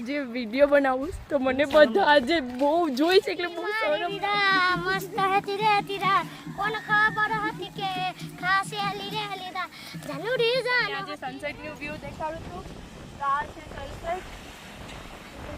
આજે વિડીયો બનાવું તો મને બધા આજે બહુ જોઈ છે એટલે બહુ શરમ મસ્ત હતી રે તીરા કોણ ખબર હતી કે ખાસી હલી રે હલીદા જનુરી જાન આજે સનસેટ નું વ્યૂ દેખાડું છું આ છે સનસેટ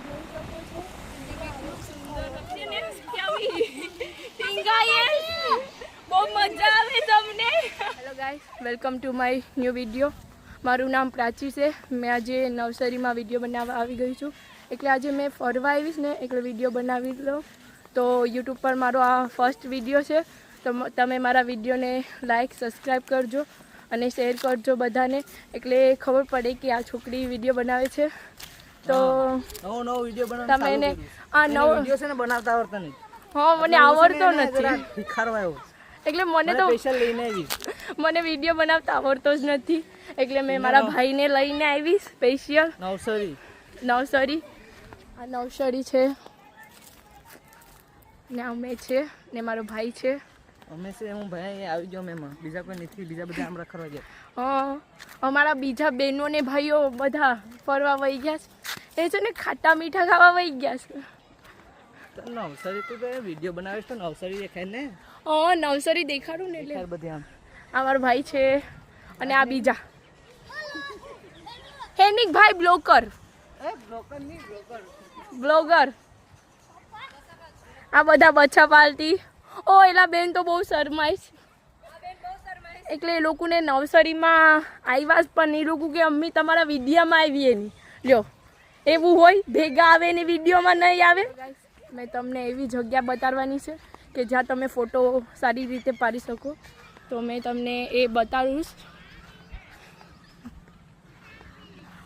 જોઈ શકો છો કેટલું સુંદર છે ને કેવી ટીંગાય બહુ મજા આવે તમને hello guys welcome to my new video મારું નામ પ્રાચી છે મેં આજે નવસારીમાં વિડીયો બનાવવા આવી ગઈ છું એટલે આજે મેં ફરવા આવીશ ને એટલે વિડીયો બનાવી લો તો યુટ્યુબ પર મારો આ ફર્સ્ટ વિડીયો છે તો તમે મારા વિડીયોને લાઈક સબસ્ક્રાઈબ કરજો અને શેર કરજો બધાને એટલે ખબર પડે કે આ છોકરી વિડીયો બનાવે છે તો નવો વિડીયો બનાવવાનો તમે એને આ નવો વિડીયો છે ને બનાવતા આવડતા નહીં હા મને આવડતો નથી શીખવાડવા એટલે મને તો સ્પેશિયલ લઈને આવી મને વિડીયો બનાવતા આવડતો જ નથી એટલે મેં મારા ભાઈને લઈને આવી સ્પેશિયલ નવસારી આ નવસારી છે ને અમે છે ને મારો ભાઈ છે અમે છે હું ભાઈ અહીંયા આવી ગયો મેં બીજા કોઈ નથી બીજા બધા આમ રખડવા ગયા હા અમારા બીજા બહેનો ને ભાઈઓ બધા ફરવા વહી ગયા છે એ છે ને ખાટા મીઠા ખાવા વહી ગયા છે તો નવસારી તું તો વિડીયો બનાવીશ તો નવસારી દેખાય ને હા નવસારી દેખાડું ને એટલે બધી આમ આ મારો ભાઈ છે અને આ બીજા હેનિક ભાઈ બ્લોગર આ બધા બચ્ચા પાલતી ઓ એલા બેન તો બહુ શરમાય એટલે એ લોકોને નવસારીમાં આવ્યા જ પણ એ લોકો કે અમ્મી તમારા વિડીયોમાં આવીએ નહીં લ્યો એવું હોય ભેગા આવે ને વિડીયોમાં નહીં આવે મેં તમને એવી જગ્યા બતાડવાની છે કે જ્યાં તમે ફોટો સારી રીતે પાડી શકો તો મેં તમને એ બતાવીશ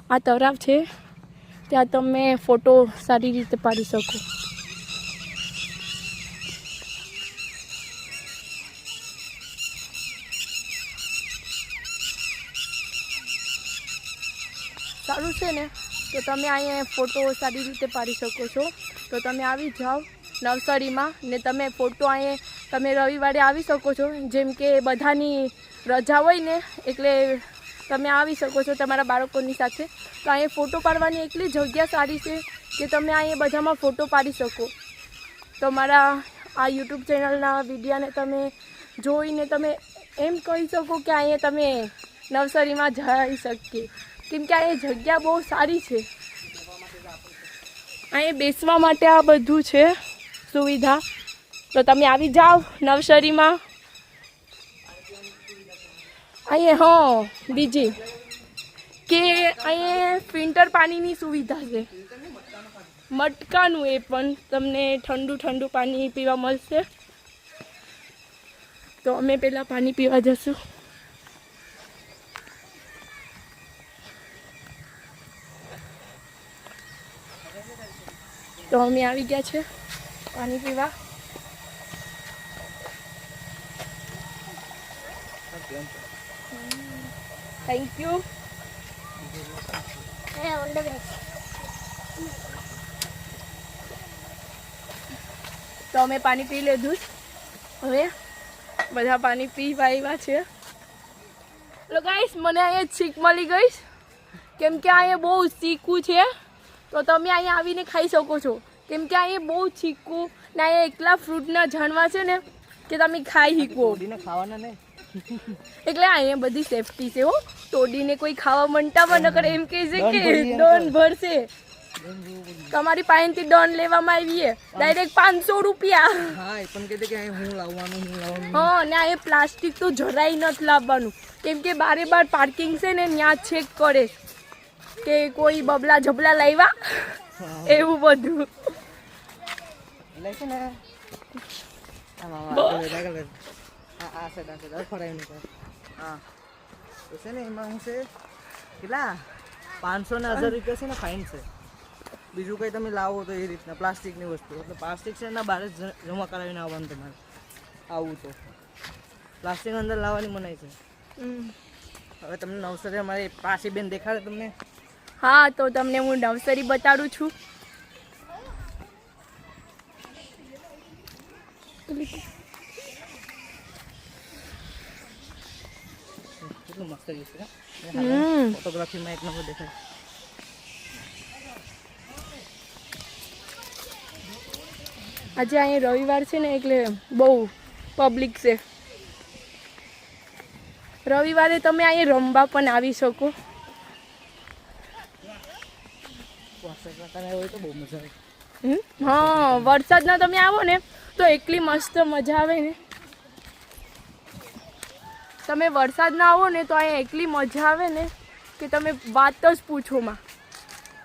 આ તળાવ છે ત્યાં તમે ફોટો સારી રીતે પાડી શકો સારું છે ને તો તમે અહીંયા ફોટો સારી રીતે પાડી શકો છો તો તમે આવી જાઓ નવસારીમાં ને તમે ફોટો અહીંયા તમે રવિવારે આવી શકો છો જેમ કે બધાની રજા હોય ને એટલે તમે આવી શકો છો તમારા બાળકોની સાથે તો અહીંયા ફોટો પાડવાની એટલી જગ્યા સારી છે કે તમે અહીંયા બધામાં ફોટો પાડી શકો તો મારા આ યુટ્યુબ ચેનલના વિડીયોને તમે જોઈને તમે એમ કહી શકો કે અહીંયા તમે નવસારીમાં જઈ શકીએ કેમ કે અહીંયા જગ્યા બહુ સારી છે અહીંયા બેસવા માટે આ બધું છે સુવિધા તો તમે આવી જાઓ નવસારીમાં અહીંયા હા બીજી કે અહીંયા ફિલ્ટર પાણીની સુવિધા છે મટકાનું એ પણ તમને ઠંડુ પાણી પીવા મળશે તો અમે પહેલાં પાણી પીવા જશું તો અમે આવી ગયા છે પાણી પીવા થેન્ક યુ તો અમે પાણી પી લીધું હવે બધા પાણી પીવા આવ્યા છે એટલે ગાઈસ મને અહીંયા છીક મળી ગઈ કેમ કે અહીંયા બહુ ચીકું છે તો તમે અહીંયા આવીને ખાઈ શકો છો કેમ કે અહીંયા બહુ ચીકું ને અહીંયા એકલા ફ્રૂટના ઝાડવા છે ને કે તમે ખાઈ શકો ખાવાના નહીં એટલે અહીંયા બધી સેફટી છે હો તોડીને કોઈ ખાવા મંટામાં ન કરે એમ કહે છે કે ડોન ભરશે તમારી પાસેથી ડોન લેવામાં આવીએ ડાયરેક્ટ 500 રૂપિયા હા એ પણ કહે કે હું લાવવાનું હા ને અહીંયા પ્લાસ્ટિક તો જરાય નથી લાવવાનું કેમ કે બારે બાર પાર્કિંગ છે ને ત્યાં ચેક કરે કે કોઈ બબલા જબલા લાવ્યા એવું બધું છે ને એમાં હું છે કેટલા 500 ને 1000 રૂપિયા છે ને ફાઇન છે બીજું કંઈ તમે લાવો તો એ રીતના પ્લાસ્ટિકની વસ્તુ એટલે પ્લાસ્ટિક છે એના બહાર જ જમા કરાવીને આવવાનું તમારે આવું તો પ્લાસ્ટિક અંદર લાવવાની મનાઈ છે હવે તમને નવસારી અમારી પાસી બેન દેખાડે તમને હા તો તમને હું નવસારી બતાડું છું કેટલું મસ્ત છે ફોટોગ્રાફીમાં એક નંબર દેખાય આજે અહીંયા રવિવાર છે ને એટલે બહુ પબ્લિક છે. રવિવારે તમે અહીંયા રમવા પણ આવી શકો. હા, વરસાદના તમે આવો ને તો એટલી મસ્ત મજા આવે ને. તમે વરસાદના આવો ને તો અહીંયા એટલી મજા આવે ને કે તમે વાત જ પૂછો માં.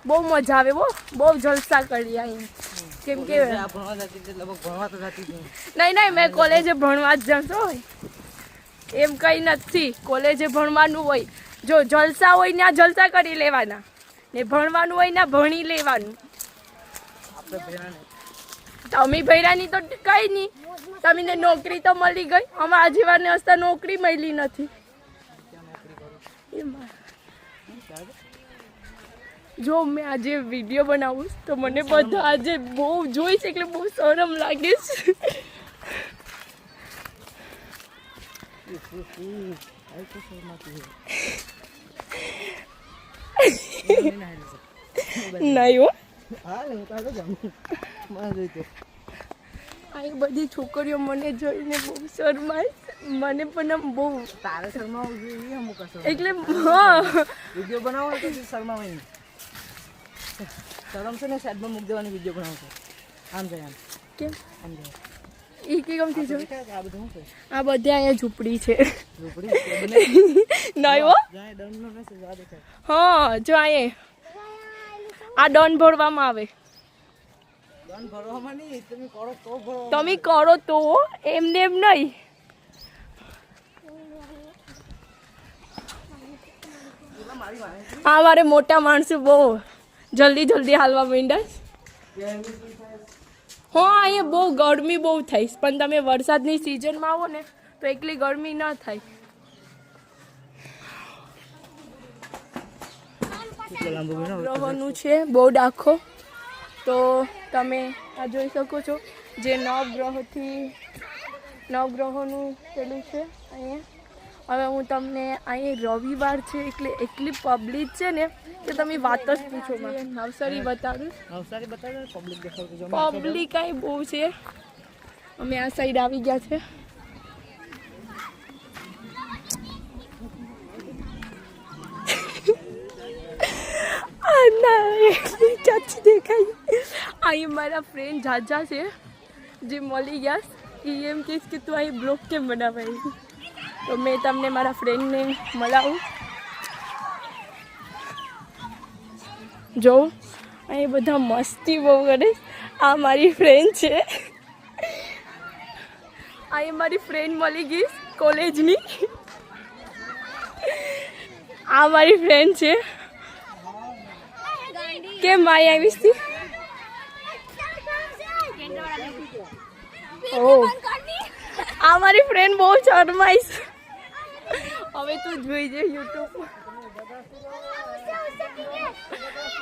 બહુ મજા આવે. બહુ જલસા કરીએ અહીંયા. કેમ કે નહીં મેં કોલેજે ભણવા જ જશો હોય એમ કંઈ નથી. કોલેજે ભણવાનું હોય, જો જલસા હોય ત્યાં જલસા કરી લેવાના ને ભણવાનું હોય ને ભણી લેવાનું. તમે ભૈરાની તો કઈ નહીં, તમને નોકરી તો મળી ગઈ. અમારા જીવાને હસતા નોકરી મળી નથી. જો મેં આજે વિડીયો બનાવું તો મને બધા આજે બહુ જોઈશ એટલે બહુ શરમ લાગે છે. નહીં હો, આ બધી છોકરીઓ મને જોઈને બહુ શરમાય. મને પણ આમ બહુ તારે શરમાવું જોઈએ અમુક એટલે હા વિડીયો બનાવો તો શરમાવાય નહીં. શરમ છે ને સાઈડમાં મૂકી દેવાની વિડીયો બનાવતો. આમ જાય આમ કેમ આમ જાય એ કે ગમતી જો આ બધું શું છે? આ બધે અહીંયા ઝૂંપડી છે. ઝૂંપડી નહીં હો, જાય દમનો નથી જવા દેખાય. હા જો અહીંયા આ ડોન ભરવામાં આવે. દન ભરવામાં નહીં, તમે કરો તો ભરો. તમે કરો તો એમને એમ નહીં. આ મારે મોટા માણસો બહુ જલ્દી હાલવા માંડ્યા. હા અહીંયા બહુ ગરમી બહુ થાય પણ તમે વરસાદની સિઝનમાં આવો ને તો એટલી ગરમી ન થાય. ગ્રહોનું છે બહુ ડાખો. તો તમે આ જોઈ શકો છો જે નવગ્રહોનું પેલું છે અહીંયા. હવે હું તમને અહીંયા રવિવાર છે એટલે એટલી પબ્લિક છે ને કે તમે વાત જ પૂછો. નવસારી બતાવું. નવસારી બતાવે પબ્લિક દેખાવતું જો પબ્લિક અહીં બહુ છે. અમે આ સાઈડ આવી ગયા છે. ચાચી દેખાય. અહીં મારા ફ્રેન્ડ જાજા છે જે મળી ગયા. એ એમ કહીશ કે તું અહીં બ્લોગ કેમ બનાવાય. તો મેં તમને મારા ફ્રેન્ડને મળાવું. જો અહીં બધા મસ્તી બહુ કરે. આ મારી ફ્રેન્ડ છે. અહીં મારી ફ્રેન્ડ મળી ગઈ કોલેજની. આ મારી ફ્રેન્ડ છે. કેમ અહીં આવીશ તી? આ મારી ફ્રેન્ડ બહુ શરમાઈશ. હવે તું જોઈ જે યુટ્યુબ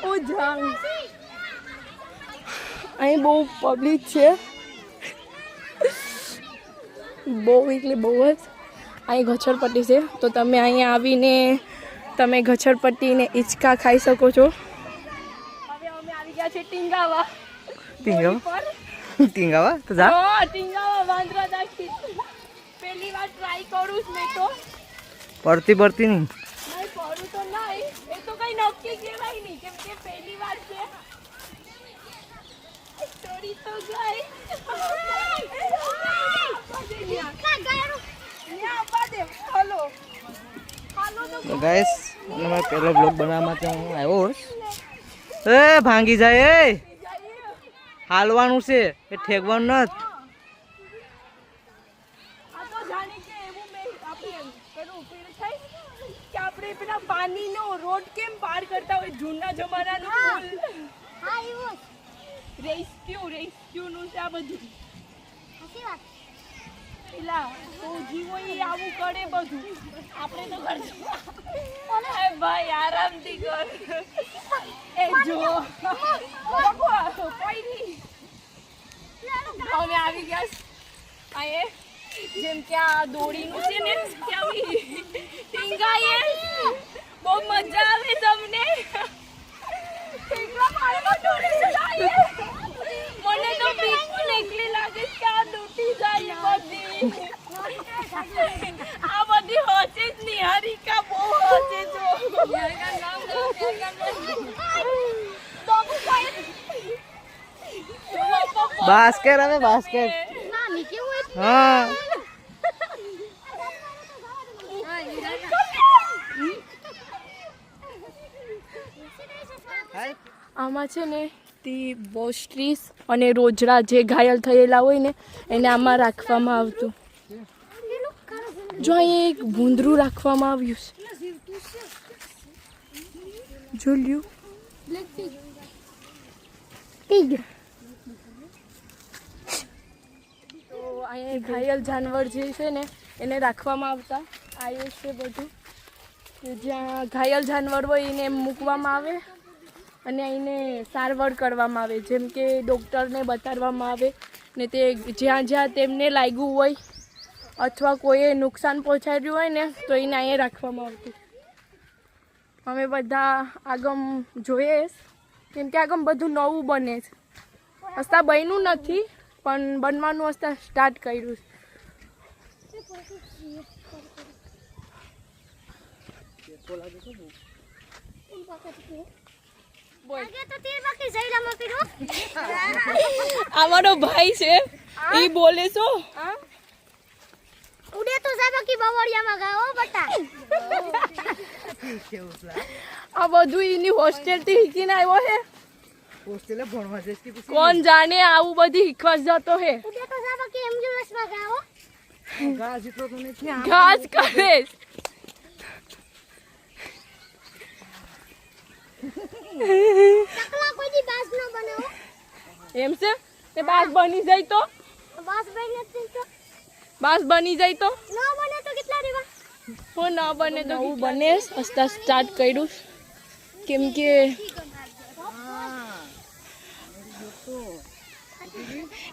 હું જાઉં. અહીં બહુ પબ્લિક છે. બહુ એટલે બહુ જ. અહીં ઘસરપટ્ટી છે તો તમે અહીંયા આવીને તમે ઘસરપટ્ટીને હિંચકા ખાઈ શકો છો. હવે અમે આવી ગયા છે ટીંગાવા. ટીંગાવા તો જા. હા ટીંગાવા વાંદરા દાખી. પહેલી વાર ટ્રાય કરું છું મેં તો. પડતી નહીં. નહીં પડું તો નહીં. એ તો કઈ નક્કી કહેવાય નહીં કેમ કે પહેલી વાર છે. સ્ટોરી તો ગઈ. તો ગાઈસ મારો પહેલો બ્લોગ બનાવવા માટે હું આવ્યો. એ ભાંગી જાય. એ હાલવાનું છે એ ઠેકવાનું નથી. પાણીનો રોડ કેમ પાર કરતા હોય જૂના જમાનાનો રેસ્ક્યુ નું છે આ બધું. પેલા તો જીવો એ આવું કરે બધું. આપણે તો કરશું. ભાઈ આરામથી કર. એ જો કોઈ નહીં. અમે આવી ગયા આ જેમ કે આ દોડીનું છે ને ત્યાં ટીંગાએ. બહુ મજા આવે તમને. મને તો બીક પણ એકલી લાગે કે આ તૂટી જાય બધી આ બધી હોશે જ નિહારિકા બહુ હોશે જો બાસ્કેટ હવે બાસ્કેટ હા આમાં છે ને તે બોસ્ટ્રીસ અને રોજડા જે ઘાયલ થયેલા હોય ને એને આમાં રાખવામાં આવતું જો અહીં એક ભૂંદરું રાખવામાં આવ્યું છે જોલ્યું તો અહીંયા ઘાયલ જાનવર જે છે ને એને રાખવામાં આવતા આ એ છે બધું જ્યાં ઘાયલ જાનવર હોય એને મૂકવામાં આવે અને એને સારવાર કરવામાં આવે જેમ કે ડૉક્ટરને બતાડવામાં આવે ને તે જ્યાં જ્યાં તેમને લાગ્યું હોય અથવા કોઈએ નુકસાન પહોંચાડ્યું હોય ને તો એને અહીંયા રાખવામાં આવતું અમે બધા આગમ જોઈએ કેમ કે આગમ બધું નવું બને છે હસ્તા બન્યું નથી પણ બનવાનું હસ્તા સ્ટાર્ટ કર્યું અમારો ભાઈ છે એ બોલે છો ઉડે તો સાબકી બવડિયામાં ગાઓ બટા આ બધું એની હોસ્ટેલ થી શીખીને આવ્યો છે હોસ્ટેલે ભણવા જઈશ કે પછી કોણ જાણે આવું બધી શીખવા જતો હે ઉડે તો સાબકી એમ્બ્યુલન્સમાં ગાઓ ઘાસ જેટલો તો નથી ઘાસ કરે ચકલા કોઈ દી બાસ ન બનાવો એમ છે તે બાસ બની જાય તો બાસ બને તો બાસ બની જાય તો ન બને તો કેટલા દેવા હું ન બને તો હું બને હસતા સ્ટાર્ટ કર્યું કેમ કે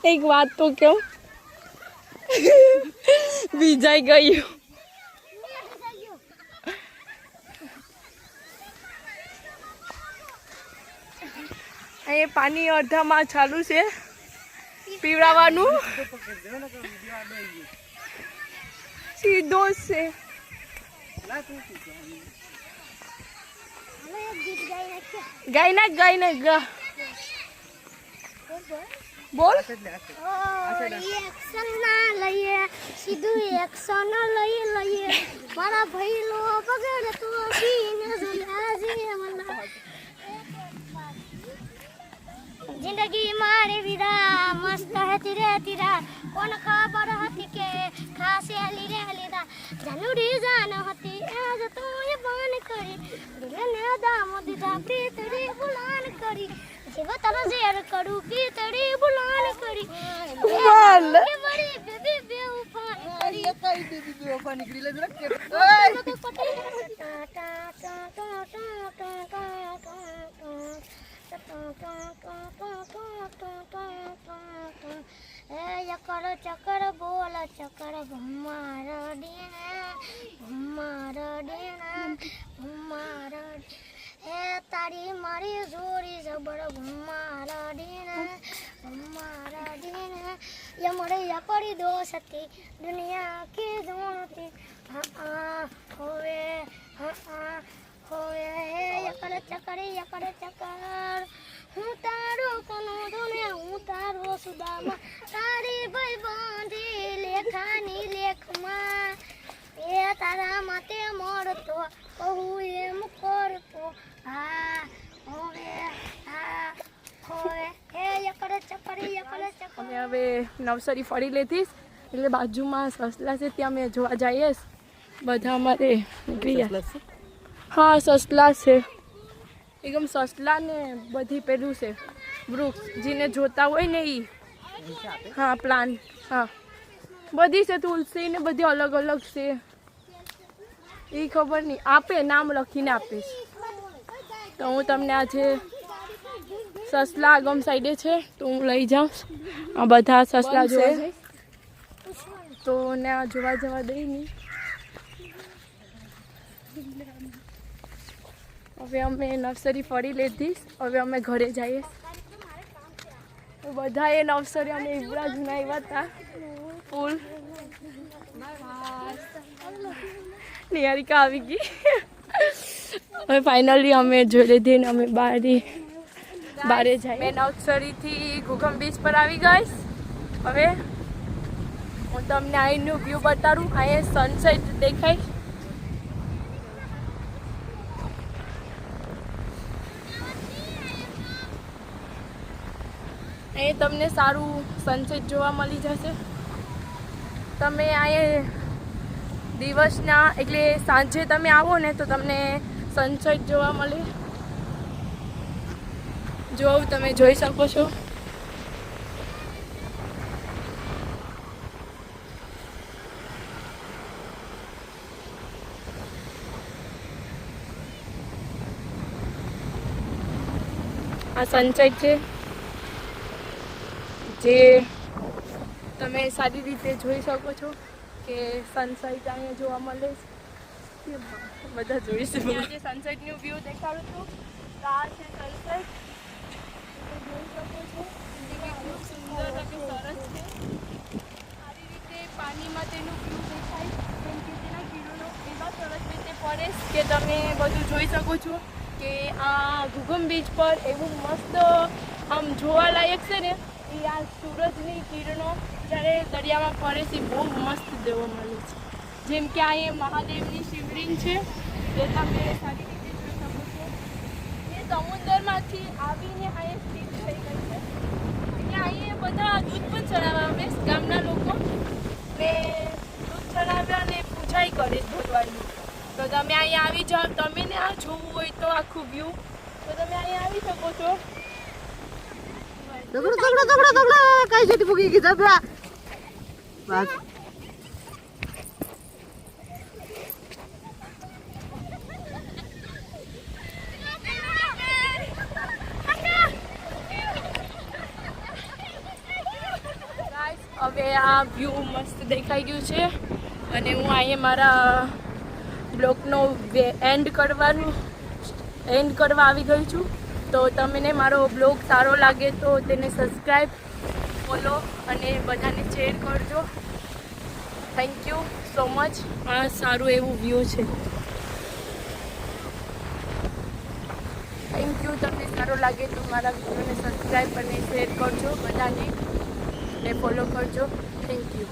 એક વાત તો કહું વિજાઈ ગયું અહીંયા પાણી અડધામાં ચાલુ છે પીવડાવવાનું સીધો છે ગાય ના ગા બોલ એક્શન ના લઈએ સીધું એક્શન લઈએ મારા ભાઈ લો બગડ તો બીને જલાજી મના जिंदगी मारे विदा मस्त હતી રહેતી રાત કોણ ખબર હતી કે ખાસે હલી રે હલીદા જનુડી જાન હતી આજ તું બાન કરી દિલને દામ દીધા પ્રીતડી બુલાન કરી જીવ તને ઝેર કરું પ્રીતડી બુલાન કરી બોલ એ બડી બેબી બે ઉફાન કરી કઈ બેબી બે ઓફા નીકળી લે જરા ચકર બોલ ચકર ભમ્માર ભમ્માર હે તારી મારી જોડી જબર ભમ્માર ये मरे या पड़ी दोष थी दुनिया की जोड़ती हाँ होवे यकर चकर હું તારો કનો ધોને હું તારો સુદામા તારી ભાઈ બાંધી લેખાની લેખમાં એ તારા માતે મળતો કહું એમ કરતો હા હોવે હા હોવે હે યકર ચકર અમે હવે નવસારી ફરી લેતીશ એટલે બાજુમાં સસલા છે ત્યાં અમે જોવા જઈએ બધા અમારે નીકળી ગયા હા સસલા છે એકદમ સસલા ને બધી પેલું છે વૃક્ષ જેને જોતા હોય ને એ હા પ્લાન્ટ હા બધી છે તુલસી ને બધી અલગ અલગ છે એ ખબર નહીં આપે નામ લખીને આપીશ તો હું તમને આજે સસલા આગમ સાઈડે છે તો હું લઈ જાઉં આ બધા સસલા જોવા તો ને જોવા જવા દઈ નહીં હવે અમે નર્સરી ફરી લીધી હવે અમે ઘરે જઈએ બધાએ નવસરી અને યુવરાજ આવ્યા હતા ફૂલ નિહારિકા આવી ગઈ હવે ફાઇનલી અમે જોઈ લીધી ને અમે બારે જઈએ મેં નવસરીથી ઘુઘમ બીચ પર આવી ગઈશ હવે હું તમને અહીંનું વ્યૂ બતાડું અહીંયા સનસેટ દેખાય અહીં તમને સારું સનસેટ જોવા મળી જશે તમે અહીંયા દિવસના એટલે સાંજે તમે આવો ને તો તમને સનસેટ જોવા મળે જો તમે જોઈ શકો છો આ સનસેટ છે જે તમે સારી રીતે જોઈ શકો છો કે સનસેટ અહીંયા જોવા મળે છે બધા જોઈ શકો આજે સનસેટનું વ્યૂ દેખાડું છું આ છે સનસેટ જોઈ શકો છો કેટલું સુંદર અને સરસ છે સારી રીતે પાણીમાં તેનું વ્યૂ દેખાય કેમ કે તેના કિરણો એવા સરસ રીતે પડે કે તમે બધું જોઈ શકો છો કે આ ઘુઘમ બીચ પર એવું મસ્ત આમ જોવાલાયક છે ને એ આ સૂરજની કિરણો જ્યારે દરિયામાં પડે છે બહુ મસ્ત જોવા મળે છે જેમ કે અહીંયા મહાદેવની શિવલિંગ છે જે તમે સારી રીતે જોઈ શકો છો એ સમુદ્રમાંથી આવીને અહીંયા સ્થિત થઈ ગઈ છે એટલે અહીંયા બધા દૂધ પણ ચડાવવા આવે ગામના લોકો ને દૂધ ચડાવ્યા અને પૂજાઈ કરે ભગવાનની તો તમે અહીંયા આવી જાઓ તમે ને આ જોવું હોય તો આખું વ્યૂ તો તમે અહીંયા આવી શકો છો કઈ જતી ફૂકી ગઈ જબરા બસ હવે આ વ્યૂ મસ્ત દેખાઈ ગયું છે અને હું અહીંયા મારા બ્લોગનો એન્ડ કરવા આવી ગઈ છું તો તમને મારો બ્લોગ સારો લાગે તો તેને સબસ્ક્રાઈબ ફોલો અને બધાને શેર કરજો થેન્ક યુ સો મચ આ સારું એવું વ્યૂ છે થેન્ક યુ તમને સારો લાગે તો મારા વિડીયોને સબસ્ક્રાઈબ અને શેર કરજો બધાને ને ફોલો કરજો થેન્ક યુ